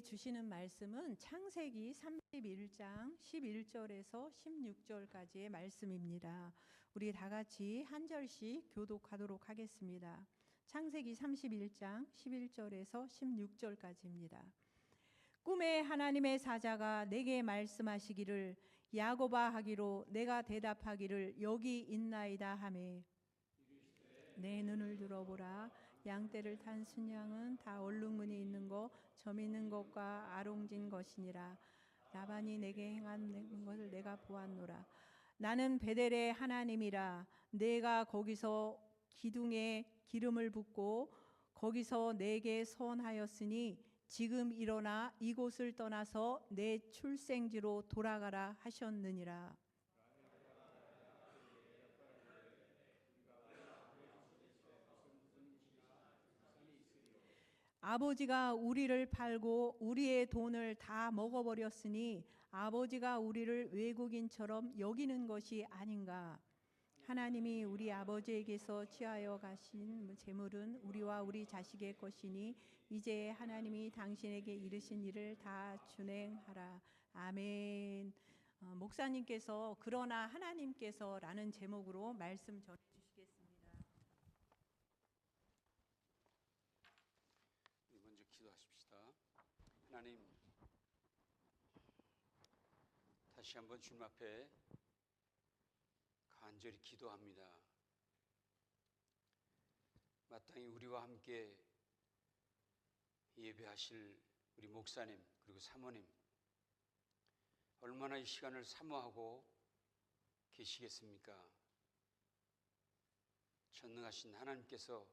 우리에게 주시는 말씀은 창세기 31장 11절에서 16절까지의 말씀입니다. 우리 다 같이 한 절씩 교독하도록 하겠습니다. 창세기 31장 11절에서 16절까지입니다. 꿈에 하나님의 사자가 내게 말씀하시기를 야곱아 하기로 내가 대답하기를 여기 있나이다 하매 내 눈을 들어보라. 양떼를 탄 순양은 다 얼룩무늬 있는 것, 점 있는 것과 아롱진 것이니라. 라반이 내게 행한 것을 내가 보았노라. 나는 베델의 하나님이라. 내가 거기서 기둥에 기름을 붓고 거기서 내게 선하였으니 지금 일어나 이곳을 떠나서 내 출생지로 돌아가라 하셨느니라. 아버지가 우리를 팔고 우리의 돈을 다 먹어버렸으니 아버지가 우리를 외국인처럼 여기는 것이 아닌가. 하나님이 우리 아버지에게서 취하여 가신 재물은 우리와 우리 자식의 것이니 이제 하나님이 당신에게 이르신 일을 다 준행하라. 아멘. 목사님께서 그러나 하나님께서라는 제목으로 말씀 전해주시겠습니다. 먼저 기도하십시다. 하나님, 다시 한번 주님 앞에 간절히 기도합니다. 마땅히 우리와 함께 예배하실 우리 목사님 그리고 사모님, 얼마나 이 시간을 사모하고 계시겠습니까? 전능하신 하나님께서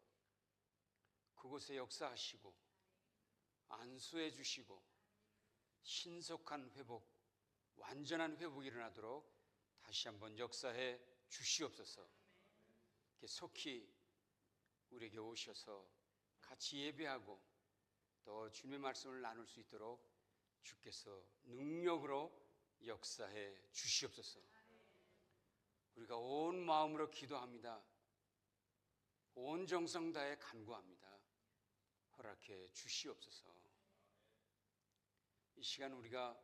그곳에 역사하시고 안수해 주시고 신속한 회복, 완전한 회복이 일어나도록 다시 한번 역사해 주시옵소서. 이렇게 속히 우리에게 오셔서 같이 예배하고 또 주님의 말씀을 나눌 수 있도록 주께서 능력으로 역사해 주시옵소서. 우리가 온 마음으로 기도합니다. 온 정성 다해 간구합니다. 허락해 주시옵소서. 이 시간 우리가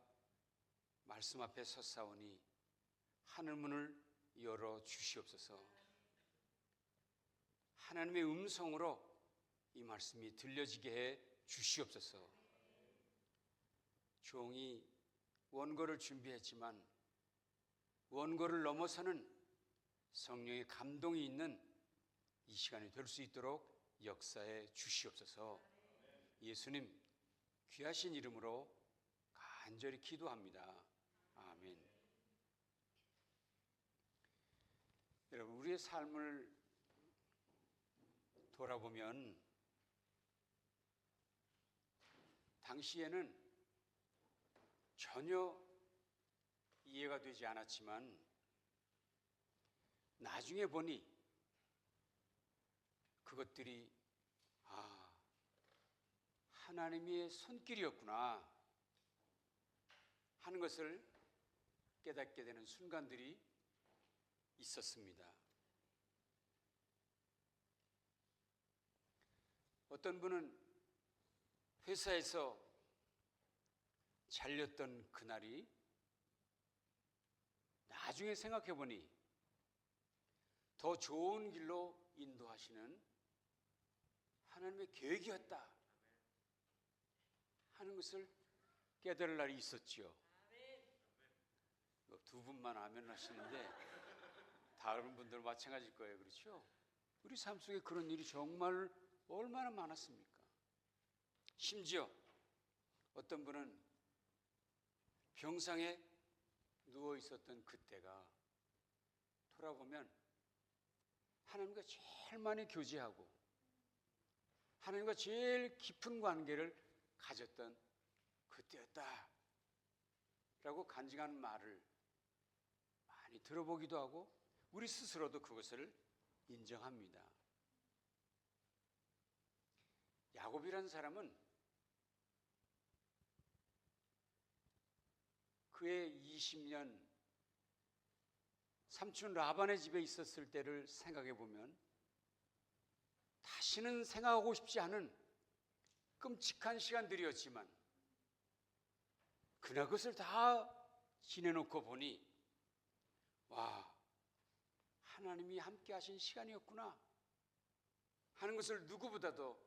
말씀 앞에 섰사오니 하늘문을 열어 주시옵소서. 하나님의 음성으로 이 말씀이 들려지게 해 주시옵소서. 종이 원고를 준비했지만 원고를 넘어서는 성령의 감동이 있는 이 시간이 될 수 있도록 역사해 주시옵소서. 예수님 귀하신 이름으로 간절히 기도합니다. 아멘. 여러분, 우리의 삶을 돌아보면 당시에는 전혀 이해가 되지 않았지만 나중에 보니 그것들이 하나님의 손길이었구나 하는 것을 깨닫게 되는 순간들이 있었습니다. 어떤 분은 회사에서 잘렸던 그날이 나중에 생각해 보니 더 좋은 길로 인도하시는 하나님의 계획이었다 하는 것을 깨달을 날이 있었지요. 두 분만 아멘 하시는데 다른 분들 마찬가지일 거예요. 그렇죠? 우리 삶 속에 그런 일이 정말 얼마나 많았습니까? 심지어 어떤 분은 병상에 누워 있었던 그때가 돌아보면 하나님과 제일 많이 교제하고 하나님과 제일 깊은 관계를 가졌던 그때였다 라고 간증하는 말을 많이 들어보기도 하고 우리 스스로도 그것을 인정합니다. 야곱이라는 사람은 그의 20년 삼촌 라반의 집에 있었을 때를 생각해 보면 다시는 생각하고 싶지 않은 끔찍한 시간들이었지만 그러나 그것을 다 지내놓고 보니 와, 하나님이 함께 하신 시간이었구나 하는 것을 누구보다도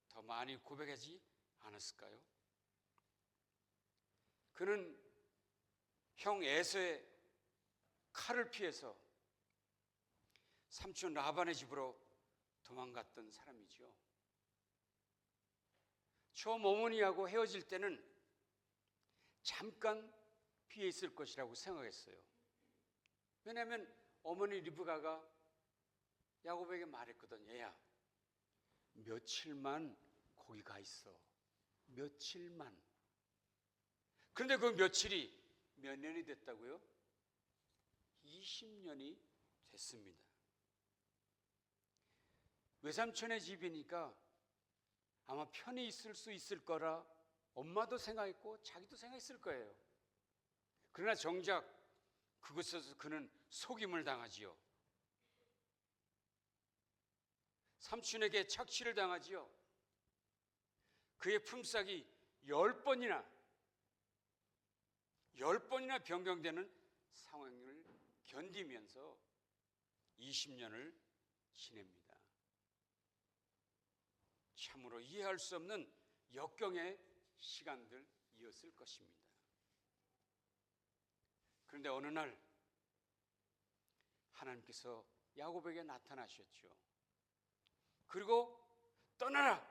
더 많이 고백하지 않았을까요? 그는 형 에서의 칼을 피해서 삼촌 라반의 집으로 도망갔던 사람이죠. 처음 어머니하고 헤어질 때는 잠깐 피해 있을 것이라고 생각했어요. 왜냐하면 어머니 리브가가 야곱에게 말했거든. 얘야, 며칠만 거기 가 있어. 며칠만. 그런데 그 며칠이 몇 년이 됐다고요? 20년이 됐습니다. 외삼촌의 집이니까 아마 편히 있을 수 있을 거라 엄마도 생각했고 자기도 생각했을 거예요. 그러나 정작 그곳에서 그는 속임을 당하지요. 삼촌에게 착취를 당하지요. 그의 품삯이 10번이나 변경되는 상황을 견디면서 20년을 지냅니다. 참으로 이해할 수 없는 역경의 시간들이었을 것입니다. 그런데 어느 날 하나님께서 야곱에게 나타나셨죠. 그리고 떠나라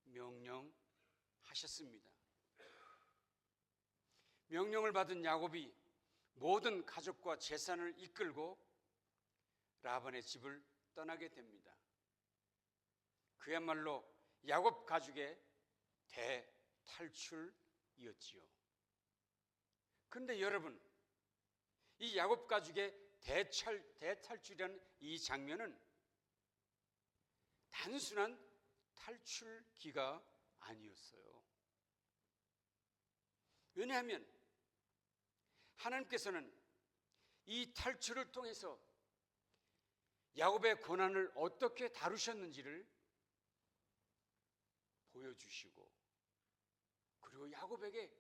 명령하셨습니다. 명령을 받은 야곱이 모든 가족과 재산을 이끌고 라반의 집을 떠나게 됩니다. 그야말로 야곱 가족의 대탈출이었지요. 그런데 여러분, 이 야곱 가족의 대탈출이라는 이 장면은 단순한 탈출기가 아니었어요. 왜냐하면 하나님께서는 이 탈출을 통해서 야곱의 고난을 어떻게 다루셨는지를 보여주시고, 그리고 야곱에게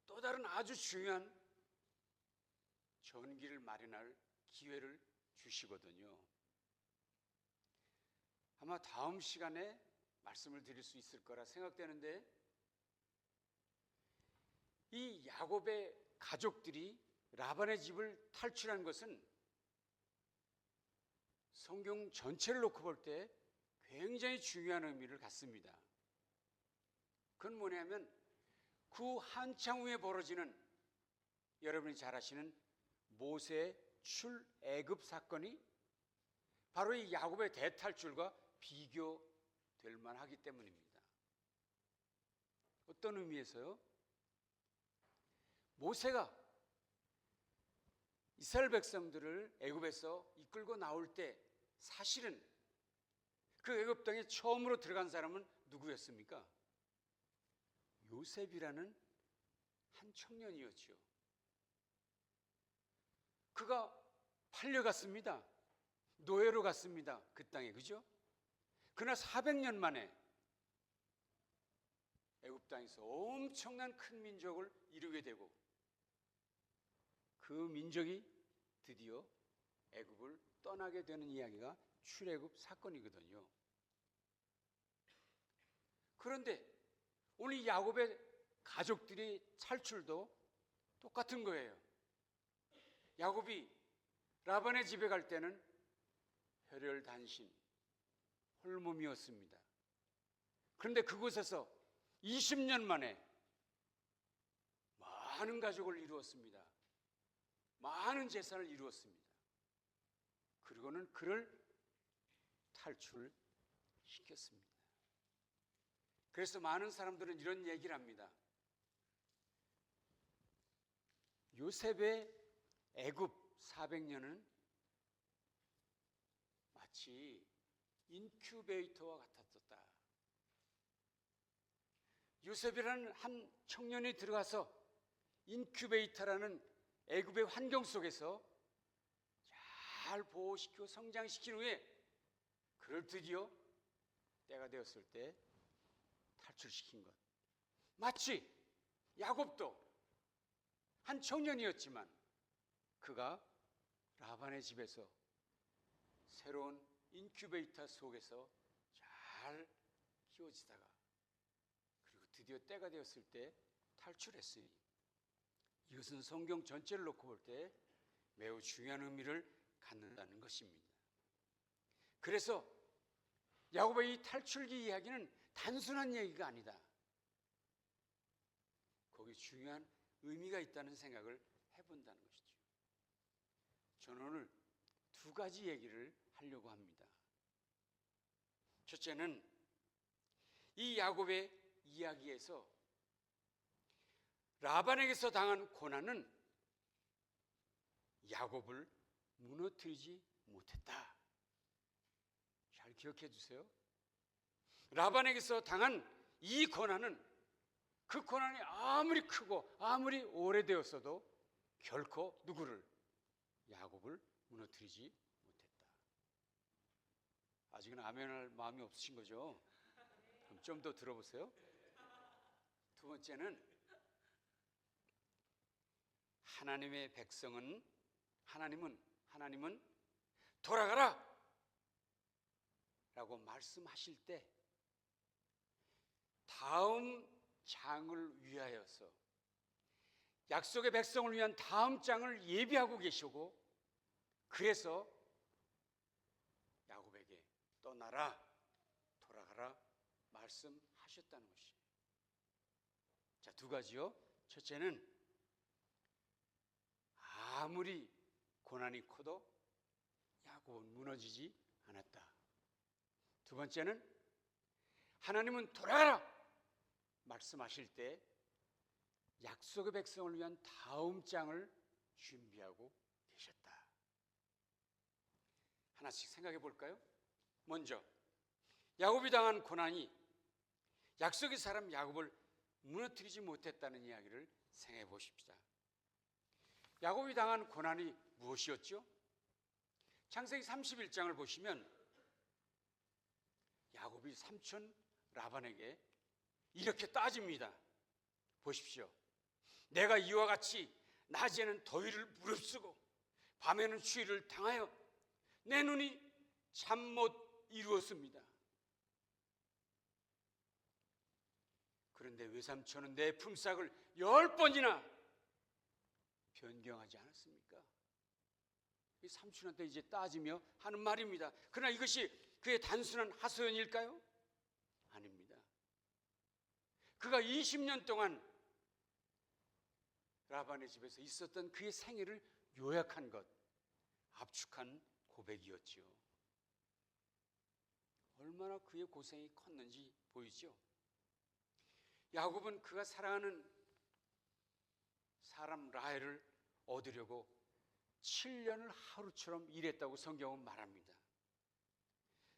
또 다른 아주 중요한 전기를 마련할 기회를 주시거든요. 아마 다음 시간에 말씀을 드릴 수 있을 거라 생각되는데, 이 야곱의 가족들이 라반의 집을 탈출한 것은 성경 전체를 놓고 볼 때 굉장히 중요한 의미를 갖습니다. 그건 뭐냐면 그 한참 후에 벌어지는 여러분이 잘 아시는 모세의 출애굽 사건이 바로 이 야곱의 대탈출과 비교될 만하기 때문입니다. 어떤 의미에서요? 모세가 이스라엘 백성들을 애굽에서 이끌고 나올 때 사실은 그 애굽 땅에 처음으로 들어간 사람은 누구였습니까? 요셉이라는 한 청년이었죠. 그가 팔려갔습니다. 노예로 갔습니다. 그 땅에, 그죠? 그러나 400년 만에 애굽 땅에서 엄청난 큰 민족을 이루게 되고, 그 민족이 드디어 애굽을 떠나게 되는 이야기가 출애굽 사건이거든요. 그런데 오늘 이 야곱의 가족들이 탈출도 똑같은 거예요. 야곱이 라반의 집에 갈 때는 혈혈단신, 홀몸이었습니다. 그런데 그곳에서 20년 만에 많은 가족을 이루었습니다. 많은 재산을 이루었습니다. 그리고는 그를 탈출시켰습니다. 그래서 많은 사람들은 이런 얘기를 합니다. 요셉의 애굽 400년은 마치 인큐베이터와 같았었다. 요셉이라는 한 청년이 들어가서 인큐베이터라는 애굽의 환경 속에서 잘 보호시키고 성장시킨 후에 그를 드디어 때가 되었을 때 탈출시킨 것. 마치 야곱도 한 청년이었지만 그가 라반의 집에서 새로운 인큐베이터 속에서 잘 키워지다가 그리고 드디어 때가 되었을 때 탈출했으니 이것은 성경 전체를 놓고 볼 때 매우 중요한 의미를 갖는다는 것입니다. 그래서 야곱의 이 탈출기 이야기는 단순한 얘기가 아니다. 거기 중요한 의미가 있다는 생각을 해본다는 것이죠. 저는 오늘 두 가지 얘기를 하려고 합니다. 첫째는 이 야곱의 이야기에서 라반에게서 당한 고난은 야곱을 무너뜨리지 못했다. 잘 기억해 주세요. 라반에게서 당한 이 고난은 그 고난이 아무리 크고 아무리 오래되었어도 결코 누구를? 야곱을 무너뜨리지 못했다. 아직은 아멘할 마음이 없으신 거죠? 그럼 좀 더 들어보세요. 두 번째는 하나님의 백성은 하나님은 돌아가라 라고 말씀하실 때 다음 장을 위하여서 약속의 백성을 위한 다음 장을 예비하고 계시고 그래서 야곱에게 떠나라 돌아가라 말씀하셨다는 것이에요. 자, 두 가지요. 첫째는 아무리 고난이 커도 야곱은 무너지지 않았다. 두 번째는 하나님은 돌아가라 말씀하실 때 약속의 백성을 위한 다음 장을 준비하고 계셨다. 하나씩 생각해 볼까요? 먼저 야곱이 당한 고난이 약속의 사람 야곱을 무너뜨리지 못했다는 이야기를 생각해 보십시다. 야곱이 당한 고난이 무엇이었죠? 창세기 31장을 보시면 야곱이 삼촌 라반에게 이렇게 따집니다. 보십시오. 내가 이와 같이 낮에는 더위를 무릅쓰고 밤에는 추위를 당하여 내 눈이 잠 못 이루었습니다. 그런데 외삼촌은 내 품삯을 10번이나 변경하지 않았습니까? 이 삼촌한테 이제 따지며 하는 말입니다. 그러나 이것이 그의 단순한 하소연일까요? 아닙니다. 그가 20년 동안 라반의 집에서 있었던 그의 생애를 요약한 것, 압축한 고백이었지요. 얼마나 그의 고생이 컸는지 보이죠? 야곱은 그가 사랑하는 사람 라헬을 얻으려고 7년을 하루처럼 일했다고 성경은 말합니다.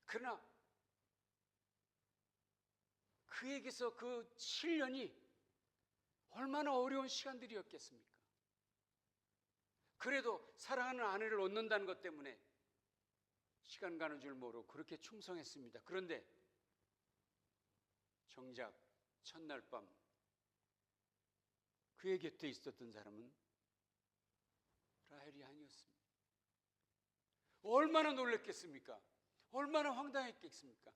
그러나 그에게서 그 7년이 얼마나 어려운 시간들이었겠습니까? 그래도 사랑하는 아내를 얻는다는 것 때문에 시간 가는 줄 모르고 그렇게 충성했습니다. 그런데 정작 첫날 밤 그의 곁에 있었던 사람은 라헬이 아니었습니다. 얼마나 놀랐겠습니까? 얼마나 황당했겠습니까?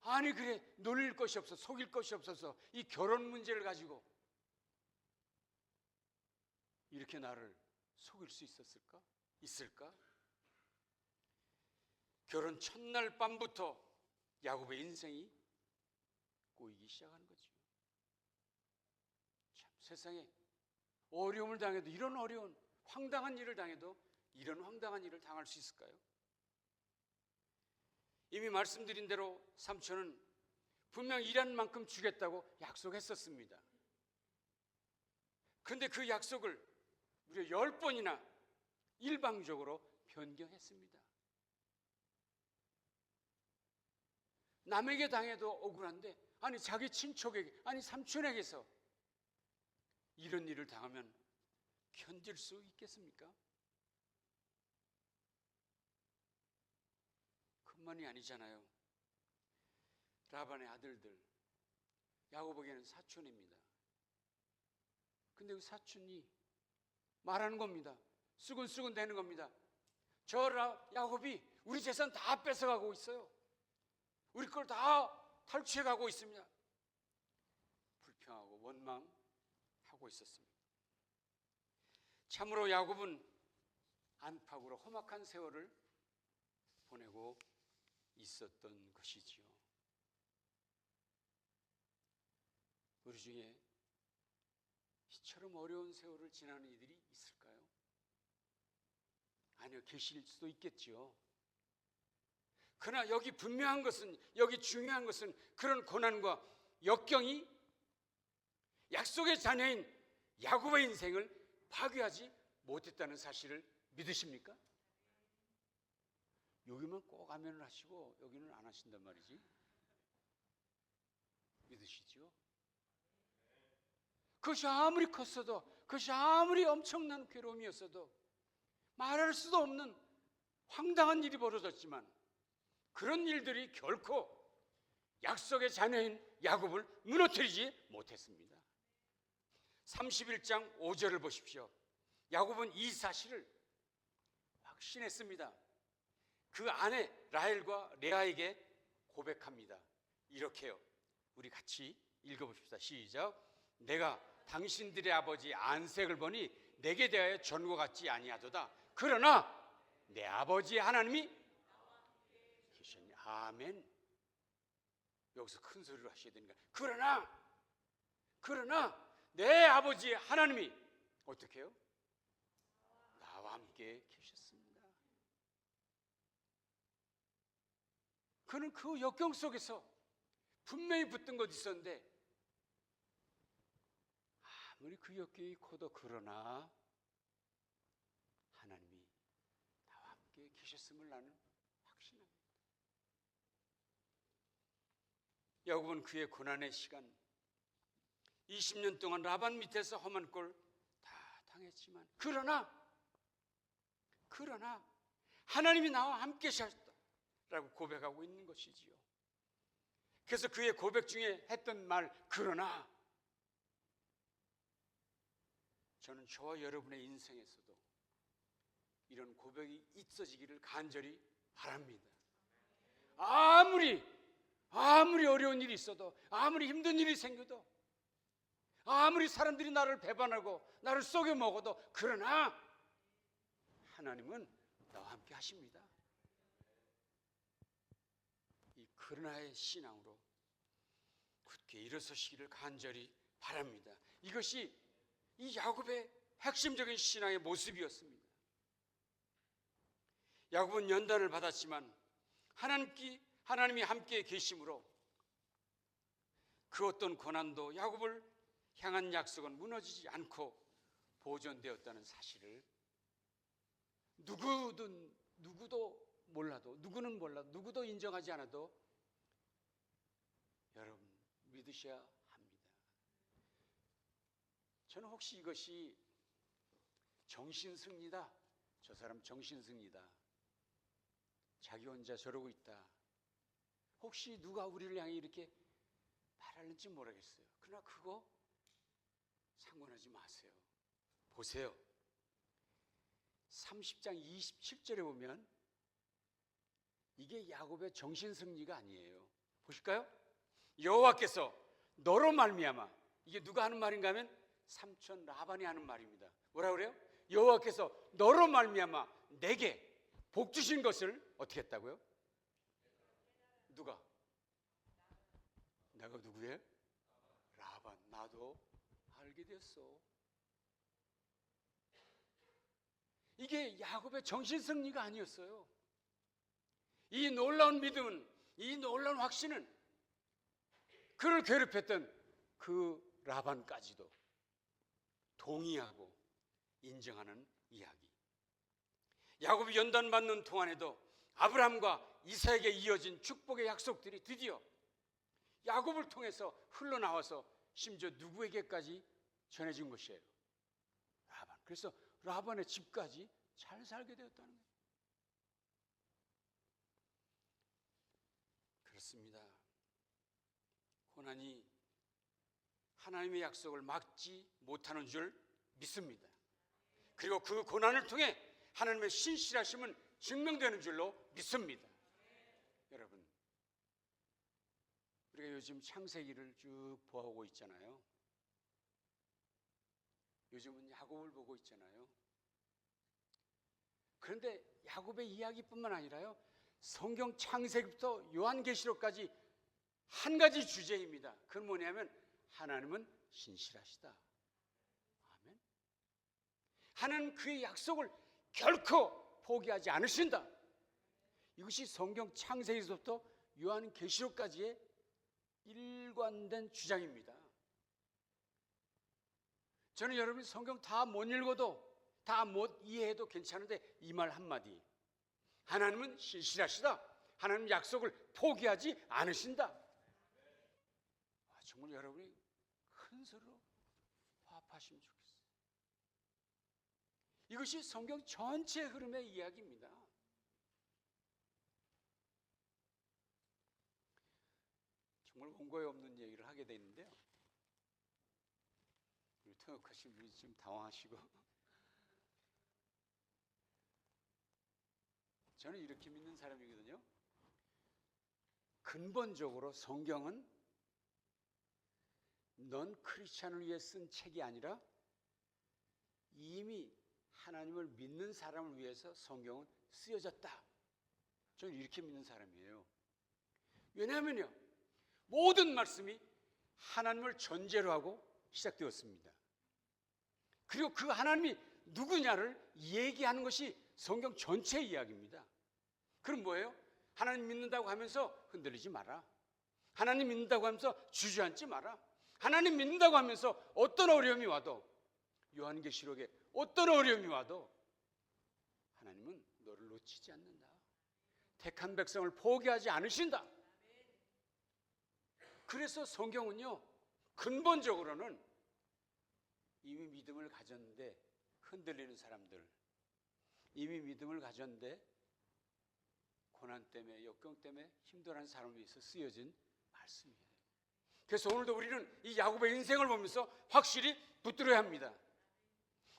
아니 그래 놀릴 것이 없어 속일 것이 없어서 이 결혼 문제를 가지고 이렇게 나를 속일 수 있었을까? 있을까? 결혼 첫날 밤부터 야곱의 인생이 꼬이기 시작하는 거죠. 참 세상에 어려움을 당해도 이런 어려운 황당한 일을 당해도 이런 황당한 일을 당할 수 있을까요? 이미 말씀드린 대로 삼촌은 분명 일한 만큼 주겠다고 약속했었습니다. 그런데 그 약속을 무려 10번이나 일방적으로 변경했습니다. 남에게 당해도 억울한데 아니 자기 친척에게 아니 삼촌에게서 이런 일을 당하면 견딜 수 있겠습니까? 그뿐만이 아니잖아요. 라반의 아들들 야곱에게는 사촌입니다. 근데 그 사촌이 말하는 겁니다. 수근수근 되는 겁니다. 저 야곱이 우리 재산 다 뺏어가고 있어요. 우리 걸 다 탈취해가고 있습니다. 불평하고 원망하고 있었습니다. 참으로 야곱은 안팎으로 험악한 세월을 보내고 있었던 것이지요. 우리 중에 이처럼 어려운 세월을 지나는 이들이 있을까요? 아니요, 계실 수도 있겠지요. 그러나 여기 분명한 것은, 여기 중요한 것은 그런 고난과 역경이 약속의 자녀인 야곱의 인생을 파괴하지 못했다는 사실을 믿으십니까? 여기만 꼭 아멘을 하시고 여기는 안 하신단 말이지. 믿으시죠? 그것이 아무리 컸어도, 그것이 아무리 엄청난 괴로움이었어도, 말할 수도 없는 황당한 일이 벌어졌지만 그런 일들이 결코 약속의 자녀인 야곱을 무너뜨리지 못했습니다. 31장 5절을 보십시오. 야곱은 이 사실을 확신했습니다. 그 아내 라헬과 레아에게 고백합니다. 이렇게요. 우리 같이 읽어봅시다. 시작. 내가 당신들의 아버지 안색을 보니 내게 대하여 전과 같지 아니하도다. 그러나 내 아버지 하나님이 계시니. 아멘. 여기서 큰 소리로 하셔야 되니까. 그러나 내 아버지 하나님이 어떻게 해요? 나와 함께 계셨습니다. 그는 그 역경 속에서 분명히 붙든 것이 있었는데 아무리 그 역경이 커도 그러나 하나님이 나와 함께 계셨음을 나는 확신합니다. 야곱은 그의 고난의 시간 20년 동안 라반 밑에서 험한 꼴 다 당했지만 그러나 하나님이 나와 함께 하셨다라고 고백하고 있는 것이지요. 그래서 그의 고백 중에 했던 말 그러나 저는 저와 여러분의 인생에서도 이런 고백이 있어지기를 간절히 바랍니다. 아무리 어려운 일이 있어도, 아무리 힘든 일이 생겨도, 아무리 사람들이 나를 배반하고 나를 속여 먹어도 그러나 하나님은 나와 함께 하십니다. 이 그러나의 신앙으로 굳게 일어서시기를 간절히 바랍니다. 이것이 이 야곱의 핵심적인 신앙의 모습이었습니다. 야곱은 연단을 받았지만 하나님이 함께 계심으로 그 어떤 고난도 야곱을 향한 약속은 무너지지 않고 보존되었다는 사실을 누구도 인정하지 않아도 여러분 믿으셔야 합니다. 저는 혹시 이것이 정신승리다, 저 사람 정신승리다, 자기 혼자 저러고 있다, 혹시 누가 우리를 향해 이렇게 말하는지 모르겠어요. 그러나 그거 상관하지 마세요. 보세요. 30장 27절에 보면 이게 야곱의 정신승리가 아니에요. 보실까요? 여호와께서 너로 말미암아, 이게 누가 하는 말인가 하면 삼촌 라반이 하는 말입니다. 뭐라 그래요? 여호와께서 너로 말미암아 내게 복 주신 것을 어떻게 했다고요? 누가? 내가 누구예요? 라반. 나도 알게 됐어. 이게 야곱의 정신승리가 아니었어요. 이 놀라운 믿음은, 이 놀라운 확신은 그를 괴롭혔던 그 라반까지도 동의하고 인정하는 이야기. 야곱이 연단받는 동안에도 아브라함과 이삭에게 이어진 축복의 약속들이 드디어 야곱을 통해서 흘러나와서 심지어 누구에게까지 전해진 것이에요? 라반. 그래서 라반의 집까지 잘 살게 되었다는 거예요. 그렇습니다. 고난이 하나님의 약속을 막지 못하는 줄 믿습니다. 그리고 그 고난을 통해 하나님의 신실하심은 증명되는 줄로 믿습니다. 여러분, 우리가 요즘 창세기를 쭉 보아오고 있잖아요. 요즘은 야곱을 보고 있잖아요. 그런데 야곱의 이야기뿐만 아니라요, 성경 창세기부터 요한계시록까지 한 가지 주제입니다. 그건 뭐냐면 하나님은 신실하시다. 아멘. 하나님 그의 약속을 결코 포기하지 않으신다. 이것이 성경 창세기서부터 요한계시록까지의 일관된 주장입니다. 저는 여러분이 성경 다 못 읽어도 다 못 이해해도 괜찮은데 이 말 한마디, 하나님은 신실하시다. 하나님 약속을 포기하지 않으신다. 정말 여러분이 큰 소리로 화합하시면 좋겠어요. 이것이 성경 전체 흐름의 이야기입니다. 정말 원고에 없는 얘기를 하게 되는데요, 우리 통역하신 분이 좀 당황하시고, 저는 이렇게 믿는 사람이거든요. 근본적으로 성경은 넌 크리스찬을 위해 쓴 책이 아니라 이미 하나님을 믿는 사람을 위해서 성경은 쓰여졌다. 저는 이렇게 믿는 사람이에요. 왜냐하면요, 모든 말씀이 하나님을 전제로 하고 시작되었습니다. 그리고 그 하나님이 누구냐를 얘기하는 것이 성경 전체 이야기입니다. 그럼 뭐예요? 하나님 믿는다고 하면서 흔들리지 마라. 하나님 믿는다고 하면서 주저앉지 마라. 하나님 믿는다고 하면서 어떤 어려움이 와도, 요한계시록에 어떤 어려움이 와도 하나님은 너를 놓치지 않는다. 택한 백성을 포기하지 않으신다. 그래서 성경은요, 근본적으로는 이미 믿음을 가졌는데 흔들리는 사람들, 이미 믿음을 가졌는데 고난 때문에, 역경 때문에 힘들어하는 사람을 위해서 쓰여진 말씀이에요. 그래서 오늘도 우리는 이 야곱의 인생을 보면서 확실히 붙들어야 합니다.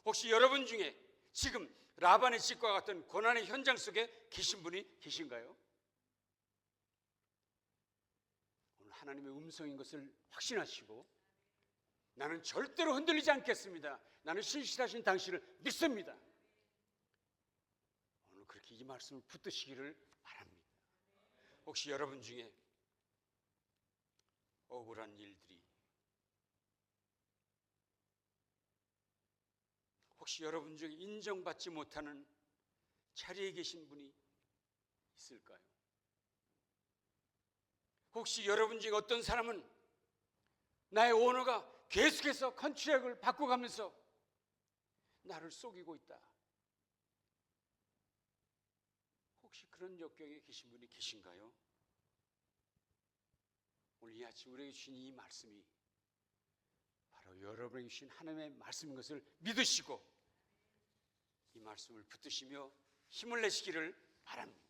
혹시 여러분 중에 지금 라반의 집과 같은 고난의 현장 속에 계신 분이 계신가요? 오늘 하나님의 음성인 것을 확신하시고, 나는 절대로 흔들리지 않겠습니다. 나는 신실하신 당신을 믿습니다. 오늘 그렇게 이 말씀을 붙드시기를 바랍니다. 혹시 여러분 중에 억울한 일들이, 혹시 여러분 중에 인정받지 못하는 자리에 계신 분이 있을까요? 혹시 여러분 중에 어떤 사람은 나의 오너가 계속해서 컨트랙을 바꿔가면서 나를 속이고 있다. 혹시 그런 역경에 계신 분이 계신가요? 오늘 이 아침 우리에게 주신 이 말씀이 바로 여러분에게 주신 하나님의 말씀인 것을 믿으시고 이 말씀을 붙드시며 힘을 내시기를 바랍니다.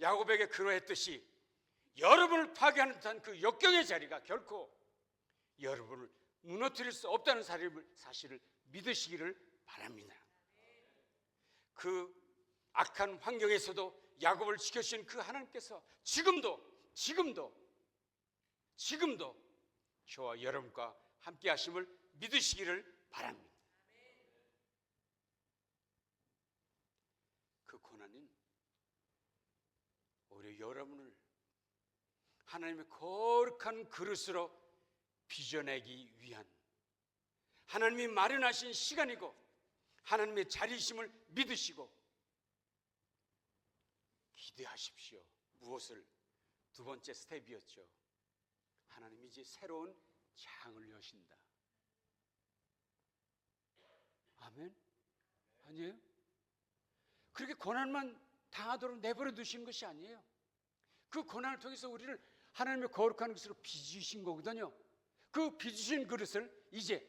야곱에게 그러했듯이 여러분을 파괴하는 듯한 그 역경의 자리가 결코 여러분을 무너뜨릴 수 없다는 사실을 믿으시기를 바랍니다. 그 악한 환경에서도 야곱을 지켜주신 그 하나님께서 지금도 저와 여러분과 함께 하심을 믿으시기를 바랍니다. 그 고난은 오히려 여러분을 하나님의 거룩한 그릇으로 빚어내기 위한 하나님이 마련하신 시간이고 하나님의 자리이심을 믿으시고 기대하십시오. 무엇을? 두 번째 스텝이었죠. 하나님이 이제 새로운 장을 여신다. 아멘? 아니에요? 그렇게 고난만 당하도록 내버려 두신 것이 아니에요. 그 고난을 통해서 우리를 하나님의 거룩한 것으로 빚으신 거거든요. 그 빚으신 그릇을 이제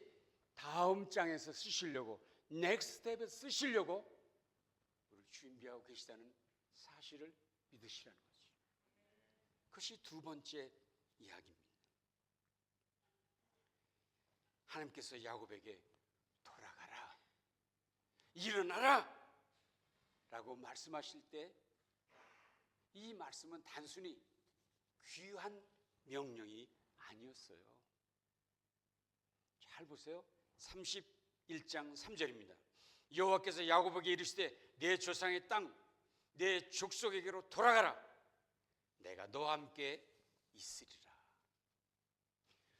다음 장에서 쓰시려고, 넥스트 스텝에 쓰시려고 우리를 준비하고 계시다는 사실을 믿으시라는 거죠. 그것이 두 번째 이야기입니다. 하나님께서 야곱에게 돌아가라. 일어나라! 라고 말씀하실 때 이 말씀은 단순히 귀한 명령이 아니었어요. 잘 보세요. 31장 3절입니다. 여호와께서 야곱에게 이르시되 내 조상의 땅 내 족속에게로 돌아가라. 내가 너와 함께 있으리라.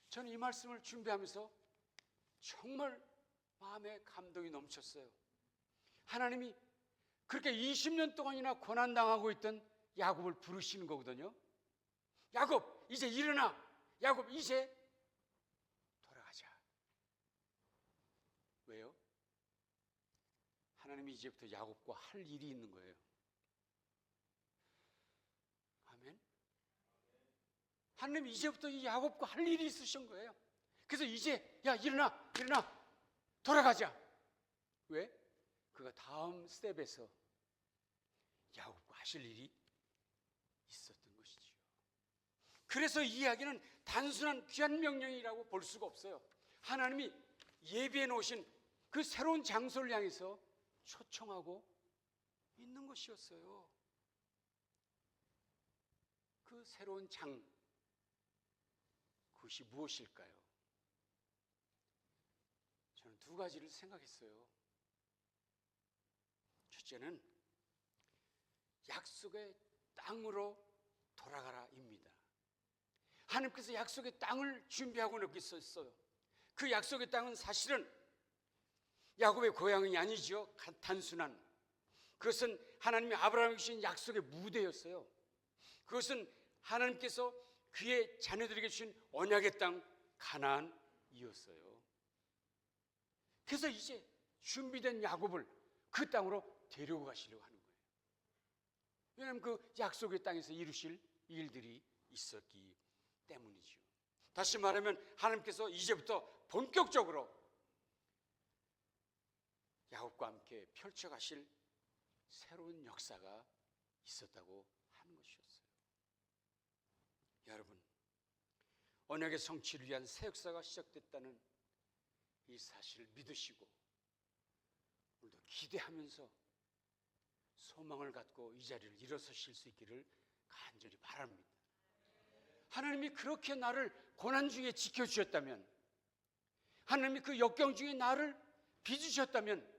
저는 이 말씀을 준비하면서 정말 마음에 감동이 넘쳤어요. 하나님이 그렇게 20년 동안이나 고난당하고 있던 야곱을 부르시는 거거든요. 야곱, 이제 일어나. 야곱, 이제 돌아가자. 왜요? 하나님이 이제부터 야곱과 할 일이 있는 거예요. 아멘. 하나님이 이제부터 이 야곱과 할 일이 있으신 거예요. 그래서 이제 야 일어나 돌아가자. 왜? 그가 다음 스텝에서 야곱과 하실 일이 있었던 것이지요. 그래서 이 이야기는 단순한 귀한 명령이라고 볼 수가 없어요. 하나님이 예비해 놓으신 그 새로운 장소를 향해서 초청하고 있는 것이었어요. 그 새로운 장, 그것이 무엇일까요? 저는 두 가지를 생각했어요. 첫째는 약속의 땅으로 돌아가라입니다. 하나님께서 약속의 땅을 준비하고 놓고 있었어요. 그 약속의 땅은 사실은 야곱의 고향이 아니죠. 단순한 그것은 하나님이 아브라함에게 주신 약속의 무대였어요. 그것은 하나님께서 그의 자녀들에게 주신 언약의 땅 가나안이었어요. 그래서 이제 준비된 야곱을 그 땅으로 데려고 가시려고 하는 거예요. 왜냐하면 그 약속의 땅에서 이루실 일들이 있었기 때문이죠. 다시 말하면 하나님께서 이제부터 본격적으로 야곱과 함께 펼쳐가실 새로운 역사가 있었다고 하는 것이었어요. 여러분, 언약의 성취를 위한 새 역사가 시작됐다는 이 사실을 믿으시고 오늘도 기대하면서 소망을 갖고 이 자리를 일어서실 수 있기를 간절히 바랍니다. 하나님이 그렇게 나를 고난 중에 지켜주셨다면, 하나님이 그 역경 중에 나를 빚으셨다면,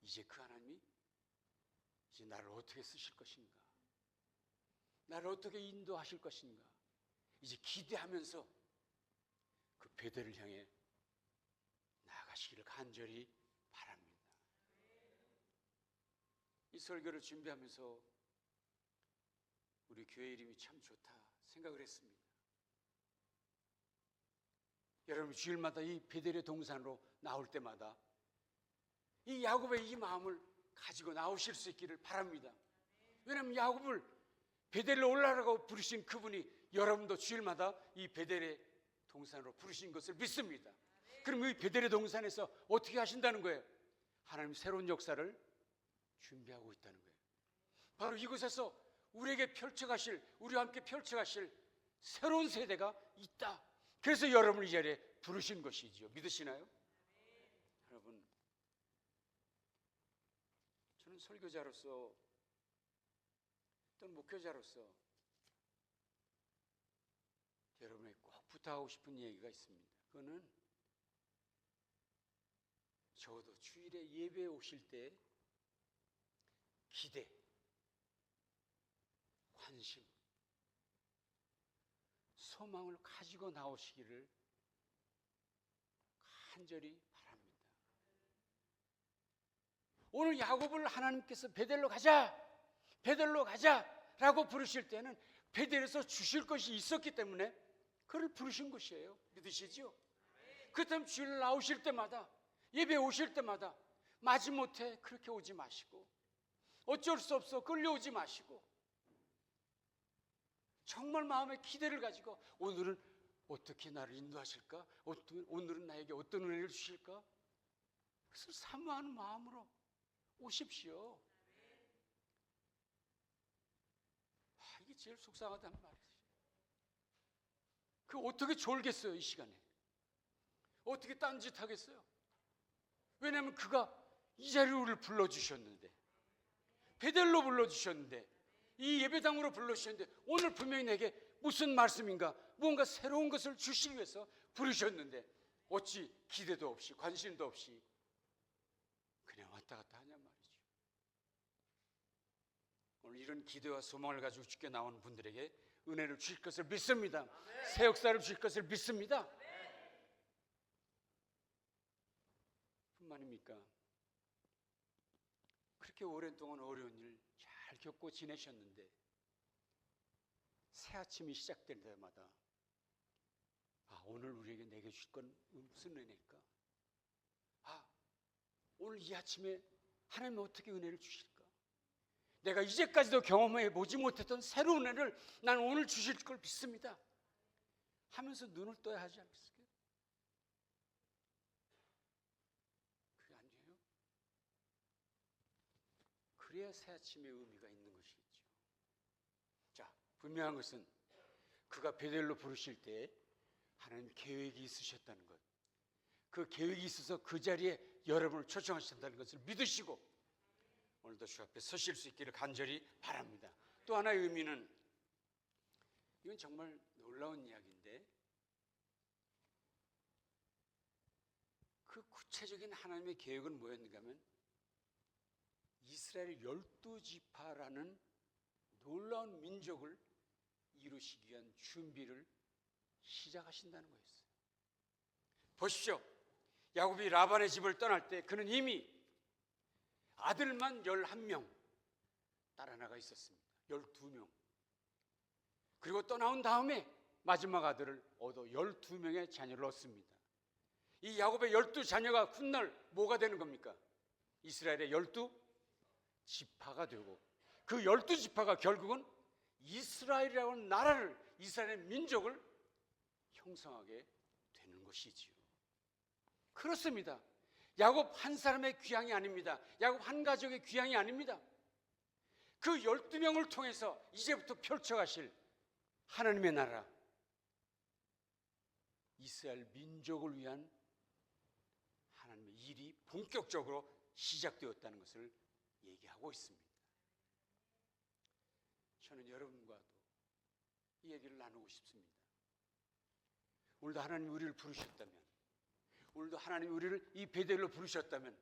이제 그 하나님이 이제 나를 어떻게 쓰실 것인가, 나를 어떻게 인도하실 것인가, 이제 기대하면서 그 베델을 향해 나아가시기를 간절히 바랍니다. 이 설교를 준비하면서 우리 교회 이름이 참 좋다 생각을 했습니다. 여러분, 주일마다 이 베델의 동산으로 나올 때마다 이 야곱의 이 마음을 가지고 나오실 수 있기를 바랍니다. 왜냐하면 야곱을 베델로 올라가라고 부르신 그분이 여러분도 주일마다 이 베델의 동산으로 부르신 것을 믿습니다. 그럼 이 베델의 동산에서 어떻게 하신다는 거예요? 하나님 새로운 역사를 준비하고 있다는 거예요. 바로 이곳에서 우리에게 펼쳐가실, 우리와 함께 펼쳐가실 새로운 세대가 있다. 그래서 여러분을 이 자리에 부르신 것이지요. 믿으시나요? 여러분, 저는 설교자로서 또는 목회자로서 여러분에게 꼭 부탁하고 싶은 얘기가 있습니다. 그거는 적어도 주일에 예배에 오실 때 기대, 관심, 소망을 가지고 나오시기를 간절히 바랍니다. 오늘 야곱을 하나님께서 베델로 가자, 베델로 가자라고 부르실 때는 베델에서 주실 것이 있었기 때문에 그를 부르신 것이에요. 믿으시죠? 그렇다면 주일 나오실 때마다, 예배 오실 때마다 마지못해 그렇게 오지 마시고, 어쩔 수 없어 끌려오지 마시고, 정말 마음의 기대를 가지고 오늘은 어떻게 나를 인도하실까? 오늘은 나에게 어떤 은혜를 주실까? 그것을 사모하는 마음으로 오십시오. 이게 제일 속상하단 말이지. 그 어떻게 졸겠어요, 이 시간에? 어떻게 딴짓하겠어요? 왜냐하면 그가 이 자리로 우리를 불러주셨는데, 베델로 불러주셨는데, 이 예배당으로 불러주셨는데, 오늘 분명히 내게 무슨 말씀인가, 무언가 새로운 것을 주시기 위해서 부르셨는데 어찌 기대도 없이 관심도 없이 그냥 왔다 갔다 하냔 말이죠. 오늘 이런 기대와 소망을 가지고 주께 나오는 분들에게 은혜를 주실 것을 믿습니다. 새 역사를 주실 것을 믿습니다. 뿐만입니까? 그렇게 오랜 동안 어려운 일 잘 겪고 지내셨는데 새 아침이 시작될 때마다 오늘 우리에게 내게 주실 건 무슨 은혜일까? 오늘 이 아침에 하나님은 어떻게 은혜를 주실까? 내가 이제까지도 경험해 보지 못했던 새로운 은혜를 난 오늘 주실 걸 믿습니다 하면서 눈을 떠야 하지 않겠어요? 그게 아니에요? 그래야 새 아침의 의미가 있는 것이겠죠. 자, 분명한 것은 그가 베델로 부르실 때 하나님 계획이 있으셨다는 것, 그 계획이 있어서 그 자리에 여러분을 초청하셨다는 것을 믿으시고 오늘도 주 앞에 서실 수 있기를 간절히 바랍니다. 또 하나의 의미는, 이건 정말 놀라운 이야기인데, 그 구체적인 하나님의 계획은 뭐였는가 하면 이스라엘 12지파라는 놀라운 민족을 이루시기 위한 준비를 시작하신다는 거였어요. 보십시오. 야곱이 라반의 집을 떠날 때 그는 이미 아들만 11명, 딸 하나가 있었습니다. 12명. 그리고 떠나온 다음에 마지막 아들을 얻어 12명의 자녀를 얻습니다. 이 야곱의 12자녀가 훗날 뭐가 되는 겁니까? 이스라엘의 12지파가 되고, 그 12지파가 결국은 이스라엘이라고 하는 나라를, 이스라엘의 민족을 형성하게 되는 것이지요. 그렇습니다. 야곱 한 사람의 귀향이 아닙니다. 야곱 한 가족의 귀향이 아닙니다. 그 12명을 통해서 이제부터 펼쳐가실 하나님의 나라, 이스라엘 민족을 위한 하나님의 일이 본격적으로 시작되었다는 것을 얘기하고 있습니다. 저는 여러분과도 이 얘기를 나누고 싶습니다. 오늘도 하나님이 우리를 부르셨다면, 오늘도 하나님이 우리를 이 베델로 부르셨다면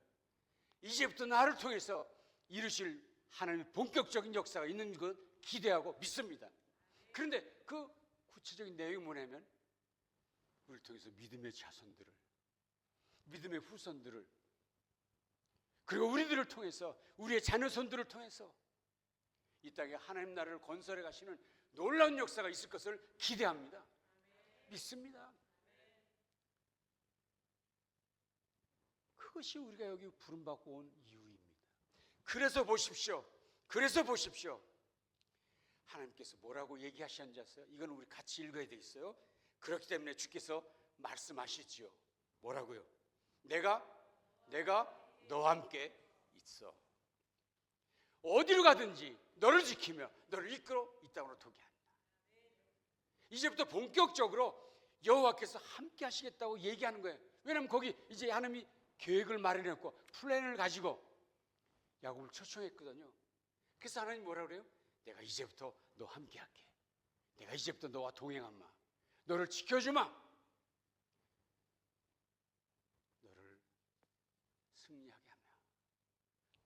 이제부터 나를 통해서 이루실 하나님의 본격적인 역사가 있는 것 기대하고 믿습니다. 그런데 그 구체적인 내용이 뭐냐면 우리를 통해서 믿음의 자손들을, 믿음의 후손들을, 그리고 우리들을 통해서, 우리의 자녀손들을 통해서 이 땅에 하나님 나라를 건설해 가시는 놀라운 역사가 있을 것을 기대합니다. 믿습니다. 그것이 우리가 여기 부름받고 온 이유입니다. 그래서 보십시오. 하나님께서 뭐라고 얘기하셨는지 아세요? 이건 우리 같이 읽어야 되겠어요. 그렇기 때문에 주께서 말씀하시지요. 뭐라고요? 내가 너와 함께 있어. 어디로 가든지 너를 지키며 너를 이끌어 이 땅으로 도게 한다. 이제부터 본격적으로 여호와께서 함께 하시겠다고 얘기하는 거예요. 왜냐하면 거기 이제 하나님이 계획을 마련했고 플랜을 가지고 야곱을 초청했거든요. 그래서 하나님 뭐라 그래요? 내가 이제부터 너와 함께 할게. 내가 이제부터 너와 동행하마. 너를 지켜주마. 너를 승리하게 하마.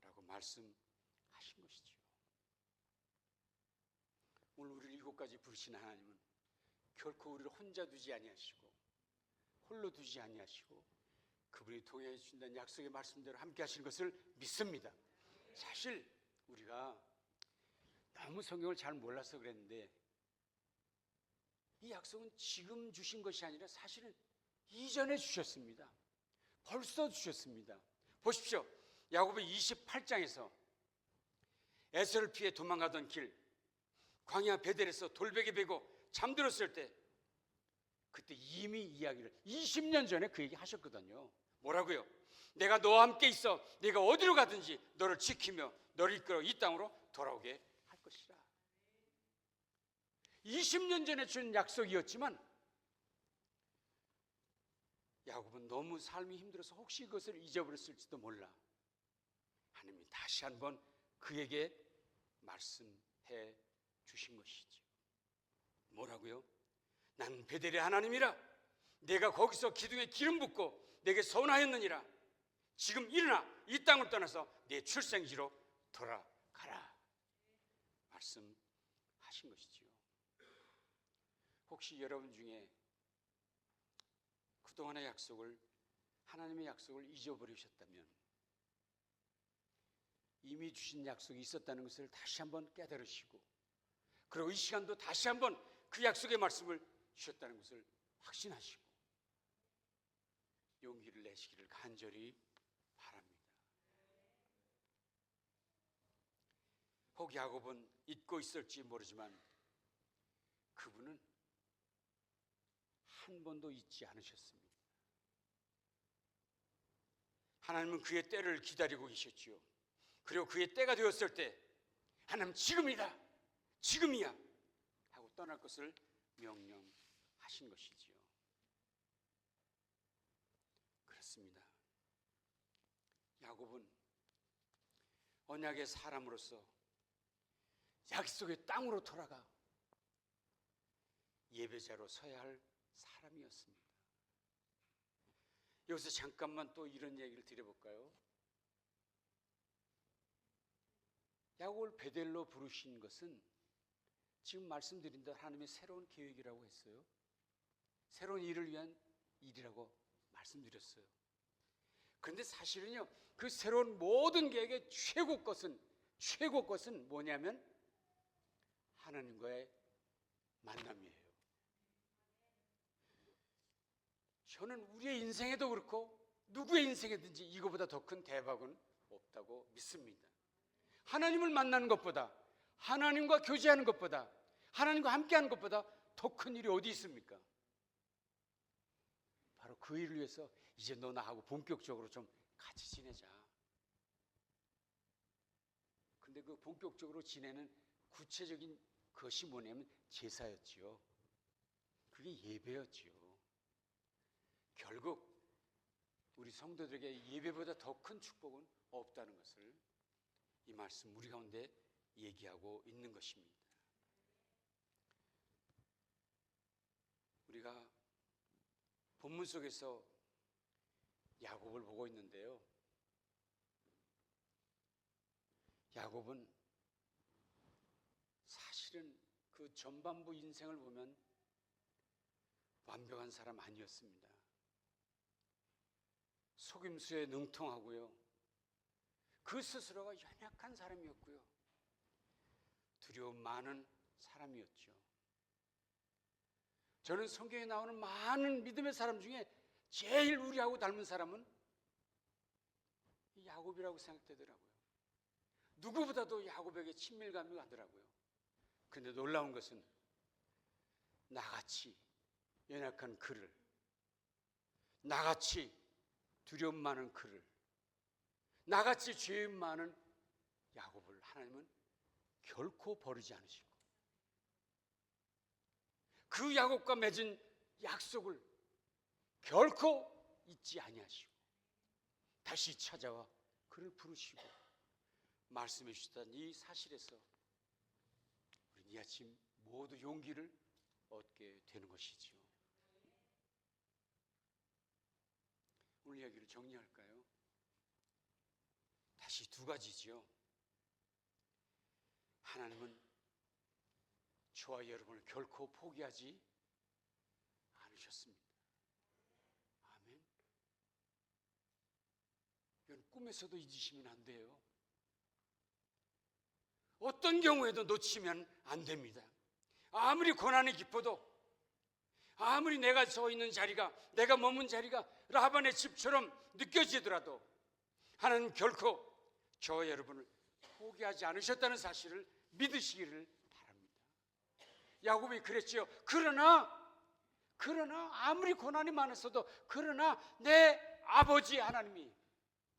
라고 말씀하신 것이죠. 오늘 우리를 이곳까지 부르신 하나님은 결코 우리를 혼자 두지 아니하시고 홀로 두지 아니하시고 그분이 동행해 주신다는 약속의 말씀대로 함께 하시는 것을 믿습니다. 사실 우리가 너무 성경을 잘 몰라서 그랬는데 이 약속은 지금 주신 것이 아니라 사실은 이전에 주셨습니다. 벌써 주셨습니다. 보십시오. 야곱의 28장에서 에서를 피해 도망가던 길, 광야 베델에서 돌베개 베고 잠들었을 때 그때 이미 이야기를 20년 전에 그 얘기 하셨거든요. 뭐라고요? 내가 너와 함께 있어. 내가 어디로 가든지 너를 지키며 너를 이끌어 이 땅으로 돌아오게 할 것이라. 20년 전에 준 약속이었지만 야곱은 너무 삶이 힘들어서 혹시 그것을 잊어버렸을지도 몰라. 하나님이 다시 한번 그에게 말씀해 주신 것이죠. 뭐라고요? 난 베델의 하나님이라. 내가 거기서 기둥에 기름 붓고 내게 서운하였느니라. 지금 일어나 이 땅을 떠나서 내 출생지로 돌아가라. 말씀하신 것이지요. 혹시 여러분 중에 그동안의 약속을, 하나님의 약속을 잊어버리셨다면, 이미 주신 약속이 있었다는 것을 다시 한번 깨달으시고, 그리고 이 시간도 다시 한번 그 약속의 말씀을 주셨다는 것을 확신하시고 용기를 내시기를 간절히 바랍니다. 혹 야곱은 잊고 있을지 모르지만 그분은 한 번도 잊지 않으셨습니다. 하나님은 그의 때를 기다리고 계셨지요. 그리고 그의 때가 되었을 때 하나님 지금이다, 지금이야 하고 떠날 것을 명령하신 것이지요. 그렇습니다. 야곱은 언약의 사람으로서 약속의 땅으로 돌아가 예배자로 서야 할 사람이었습니다. 여기서 잠깐만 또 이런 얘기를 드려볼까요? 야곱을 베델로 부르신 것은 지금 말씀드린 대로 하나님의 새로운 계획이라고 했어요. 새로운 일을 위한 일이라고 말씀드렸어요. 그런데 사실은요, 그 새로운 모든 계획의 최고 것은 뭐냐면 하나님과의 만남이에요. 저는 우리의 인생에도 그렇고 누구의 인생에든지 이거보다 더 큰 대박은 없다고 믿습니다. 하나님을 만나는 것보다, 하나님과 교제하는 것보다, 하나님과 함께하는 것보다 더 큰 일이 어디 있습니까? 바로 그 일을 위해서 이제 너 나하고 본격적으로 좀 같이 지내자. 근데 그 본격적으로 지내는 구체적인 것이 뭐냐면 제사였지요. 그게 예배였지요. 결국 우리 성도들에게 예배보다 더 큰 축복은 없다는 것을 이 말씀 우리 가운데 얘기하고 있는 것입니다. 우리가 본문 속에서 야곱을 보고 있는데요. 야곱은 사실은 그 전반부 인생을 보면 완벽한 사람 아니었습니다. 속임수에 능통하고요. 그 스스로가 연약한 사람이었고요. 두려움 많은 사람이었죠. 저는 성경에 나오는 많은 믿음의 사람 중에 제일 우리하고 닮은 사람은 야곱이라고 생각되더라고요. 누구보다도 야곱에게 친밀감이 가더라고요. 그런데 놀라운 것은 나같이 연약한 그를, 나같이 두려움 많은 그를, 나같이 죄 많은 야곱을 하나님은 결코 버리지 않으시고 그 야곱과 맺은 약속을 결코 잊지 아니하시고 다시 찾아와 그를 부르시고 말씀해 주셨다는 이 사실에서 우리 이 아침 모두 용기를 얻게 되는 것이지요. 오늘 이야기를 정리할까요? 다시 두 가지지요. 하나님은 저와 여러분을 결코 포기하지 않으셨습니다. 아멘. 이건 꿈에서도 잊으시면 안 돼요. 어떤 경우에도 놓치면 안 됩니다. 아무리 고난이 깊어도, 아무리 내가 서 있는 자리가, 내가 머문 자리가 라반의 집처럼 느껴지더라도 하나님 결코 저와 여러분을 포기하지 않으셨다는 사실을 믿으시기를 바랍니다. 야곱이 그랬지요. 그러나 아무리 고난이 많았어도 그러나 내 아버지 하나님이,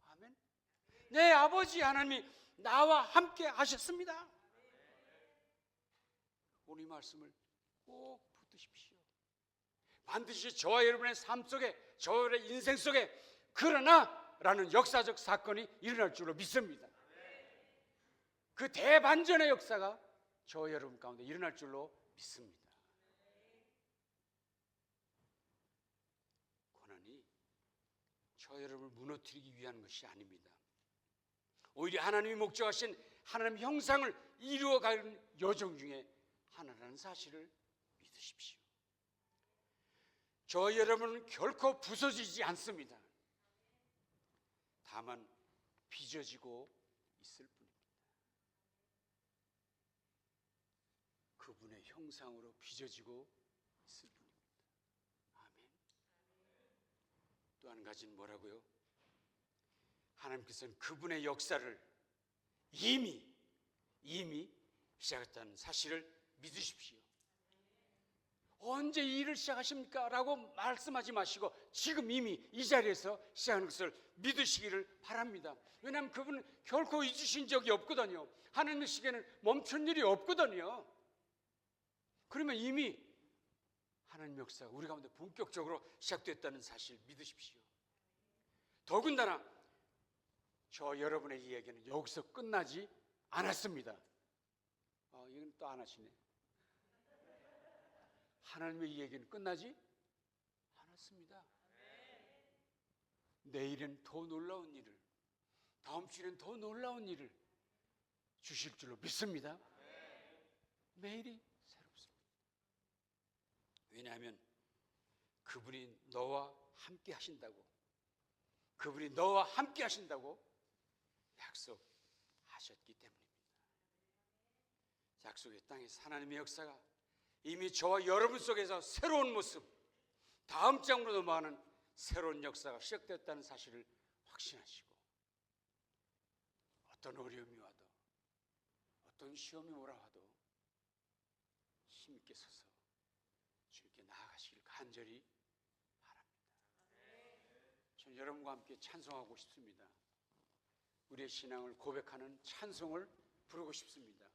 아멘, 내 아버지 하나님이 나와 함께 하셨습니다. 오늘 이 말씀을 꼭 붙드십시오. 반드시 저와 여러분의 삶 속에 저의 인생 속에 그러나라는 역사적 사건이 일어날 줄로 믿습니다. 그 대반전의 역사가 저 여러분 가운데 일어날 줄로 믿습니다. 고난이 저 여러분을 무너뜨리기 위한 것이 아닙니다. 오히려 하나님이 목적하신 하나님 형상을 이루어가는 여정 중에 하나라는 사실을 믿으십시오. 저 여러분은 결코 부서지지 않습니다. 다만 빚어지고 있을 뿐입니다. 그분의 형상으로 빚어지고 있을 뿐입니다. 아멘. 또 한 가지는 뭐라고요? 하나님께서는 그분의 역사를 이미 시작했다는 사실을 믿으십시오. 언제 이 일을 시작하십니까? 라고 말씀하지 마시고 지금 이미 이 자리에서 시작하는 것을 믿으시기를 바랍니다. 왜냐하면 그분은 결코 잊으신 적이 없거든요. 하나님의 시계는 멈춘 일이 없거든요. 그러면 이미 하나님의 역사가 우리 가운데 본격적으로 시작됐다는 사실 믿으십시오. 더군다나 저 여러분의 이야기는 여기서 끝나지 않았습니다. 이건 또 안 하시네. 하나님의 이 얘기는 끝나지 않았습니다. 내일은 더 놀라운 일을, 다음 주에는 더 놀라운 일을 주실 줄로 믿습니다. 매일이 새롭습니다. 왜냐하면 그분이 너와 함께 하신다고, 그분이 너와 함께 하신다고 약속하셨기 때문입니다. 약속의 땅에서 하나님의 역사가 이미 저와 여러분 속에서 새로운 모습, 다음 장으로 넘어가는 새로운 역사가 시작됐다는 사실을 확신하시고, 어떤 어려움이 와도 어떤 시험이 오라와도 힘있게 서서 주님께 나아가시길 간절히 바랍니다. 저는 여러분과 함께 찬송하고 싶습니다. 우리의 신앙을 고백하는 찬송을 부르고 싶습니다.